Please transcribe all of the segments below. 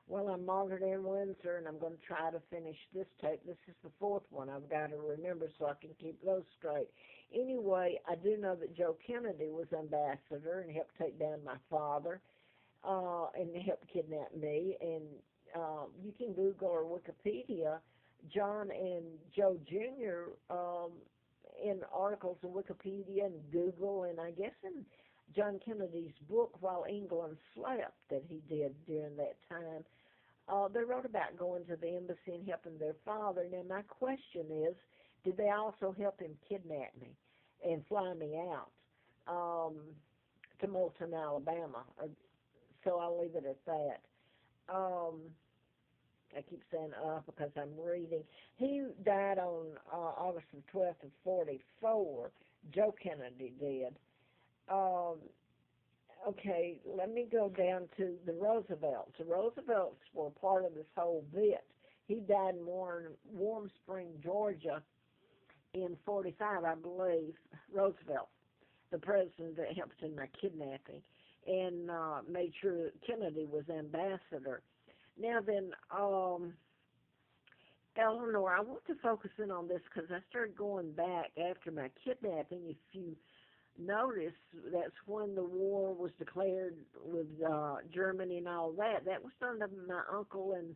Well, I'm Margaret Ann Windsor, and I'm going to try to finish this tape. This is the fourth one I've got to remember so I can keep those straight. Anyway, I do know that Joe Kennedy was ambassador and helped take down my father, and helped kidnap me. And you can Google or Wikipedia John and Joe Jr. In articles in Wikipedia and Google, and I guess in John Kennedy's book, While England Slept, that he did during that time. They wrote about going to the embassy and helping their father. Now, my question is, did they also help him kidnap me and fly me out to Moulton, Alabama? So I'll leave it at that. I keep saying because I'm reading. He died on August the 12th of 44. Joe Kennedy did. Um, Okay, let me go down to the Roosevelts. The Roosevelts were part of this whole bit. He died in Warm Spring, Georgia in 45, I believe. Roosevelt, the president that helped in my kidnapping, and made sure that Kennedy was ambassador. Now then, Eleanor, I want to focus in on this because I started going back after my kidnapping. If you notice, that's when the war was declared with Germany and all that. That was done to my uncle, and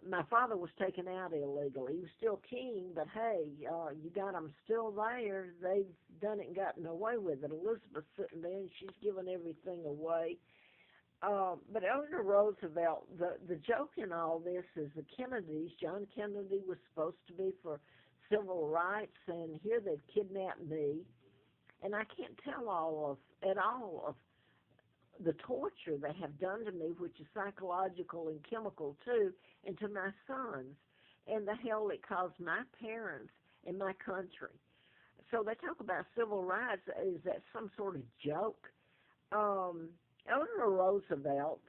my father was taken out illegally. He was still king, but hey, you got them still there. They've done it and gotten away with it. Elizabeth's sitting there, and she's given everything away. But Eleanor Roosevelt, the joke in all this is the Kennedys. John Kennedy was supposed to be for civil rights, and here they've kidnapped me. And I can't tell at all of the torture they have done to me, which is psychological and chemical too, and to my sons, and the hell it caused my parents and my country. So they talk about civil rights. Is that some sort of joke? Eleanor Roosevelt,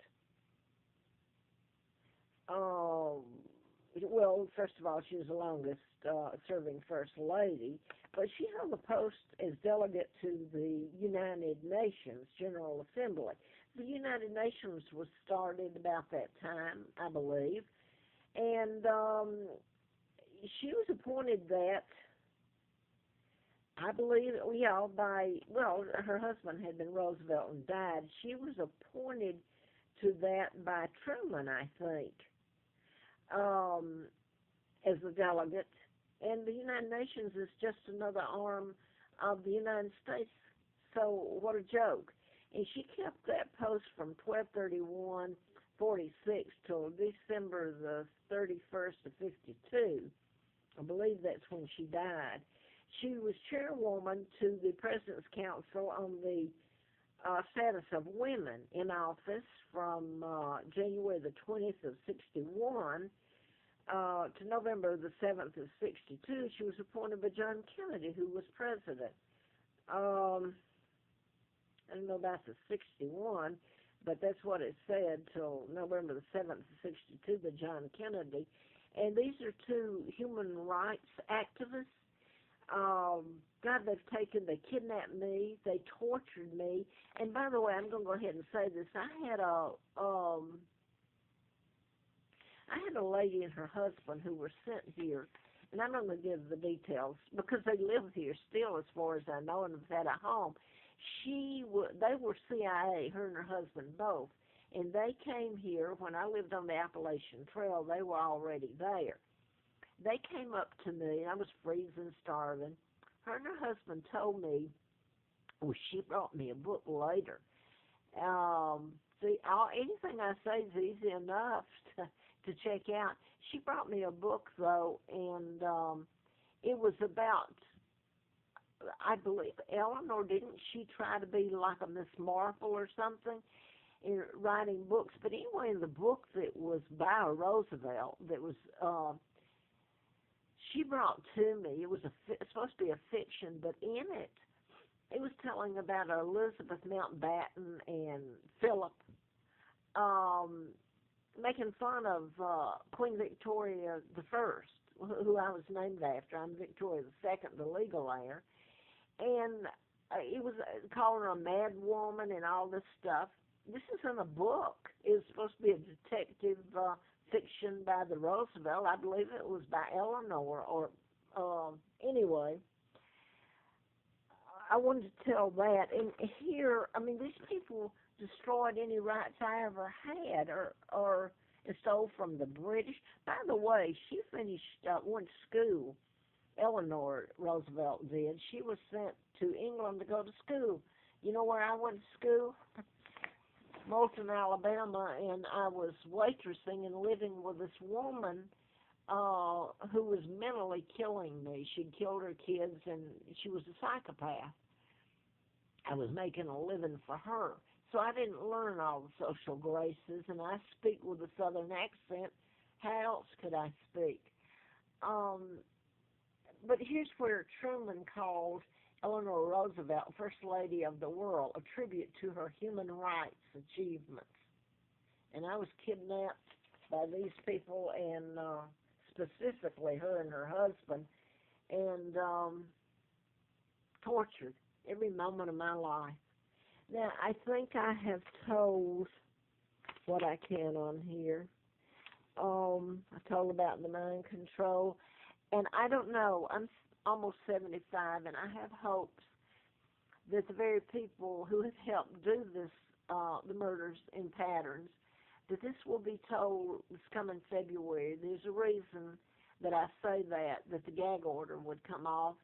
well, first of all, she was the longest serving First Lady, but she held the post as delegate to the United Nations General Assembly. The United Nations was started about that time, I believe, and she was appointed that, I believe, her husband had been Roosevelt and died. She was appointed to that by Truman, I think, as a delegate. And the United Nations is just another arm of the United States. So what a joke. And she kept that post from 12/31/46 till December the 31st of 52. I believe that's when she died. She was chairwoman to the President's Council on the status of women in office from January the 20th of 61 to November the 7th of 62. She was appointed by John Kennedy, who was president. I don't know about the 61, but that's what it said till November the 7th of 62 by John Kennedy. And these are two human rights activists. God, they kidnapped me, they tortured me. And by the way, I'm going to go ahead and say this. I had a lady and her husband who were sent here, and I'm not going to give the details because they live here still, as far as I know, and have had a home. They were CIA, her and her husband both, and they came here when I lived on the Appalachian Trail. They were already there. They came up to me, and I was freezing, starving. Her and her husband told me, well, she brought me a book later. Anything I say is easy enough to check out. She brought me a book, though, and it was about, I believe, Eleanor, didn't she try to be like a Miss Marple or something in writing books? But anyway, in the book that was by Roosevelt, that was, she brought to me, it was supposed to be a fiction, but in it, it was telling about Elizabeth Mountbatten and Philip, making fun of Queen Victoria the First, who I was named after. I'm Victoria the Second, the legal heir. And it was calling her a mad woman and all this stuff. This is in a book. It was supposed to be a detective fiction by the Roosevelt. I believe it was by Eleanor, or anyway. I wanted to tell that. And here, I mean, these people destroyed any rights I ever had, or and stole from the British. By the way, she finished went to school. Eleanor Roosevelt did. She was sent to England to go to school. You know where I went to school? Moulton, Alabama, and I was waitressing and living with this woman who was mentally killing me. She'd killed her kids, and she was a psychopath. I was making a living for her. So I didn't learn all the social graces, and I speak with a southern accent. How else could I speak? Um, but here's where Truman called Eleanor Roosevelt First Lady of the World, a tribute to her human rights achievements. And I was kidnapped by these people, and specifically her and her husband, and tortured every moment of my life. Now, I think I have told what I can on here. I told about the mind control, and I don't know. I'm almost 75, and I have hopes that the very people who have helped do this, the murders in patterns, that this will be told this coming February. There's a reason that I say that the gag order would come off.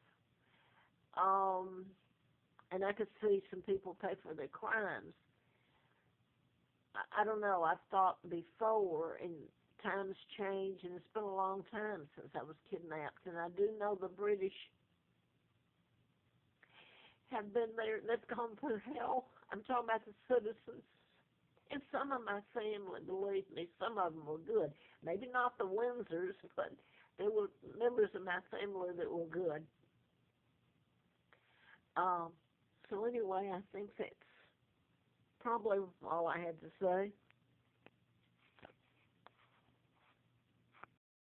And I could see some people pay for their crimes. I don't know. I've thought before, and times change, and it's been a long time since I was kidnapped. And I do know the British have been there. They've gone through hell. I'm talking about the citizens. And some of my family, believe me, some of them were good. Maybe not the Windsors, but there were members of my family that were good. So anyway, I think that's probably all I had to say.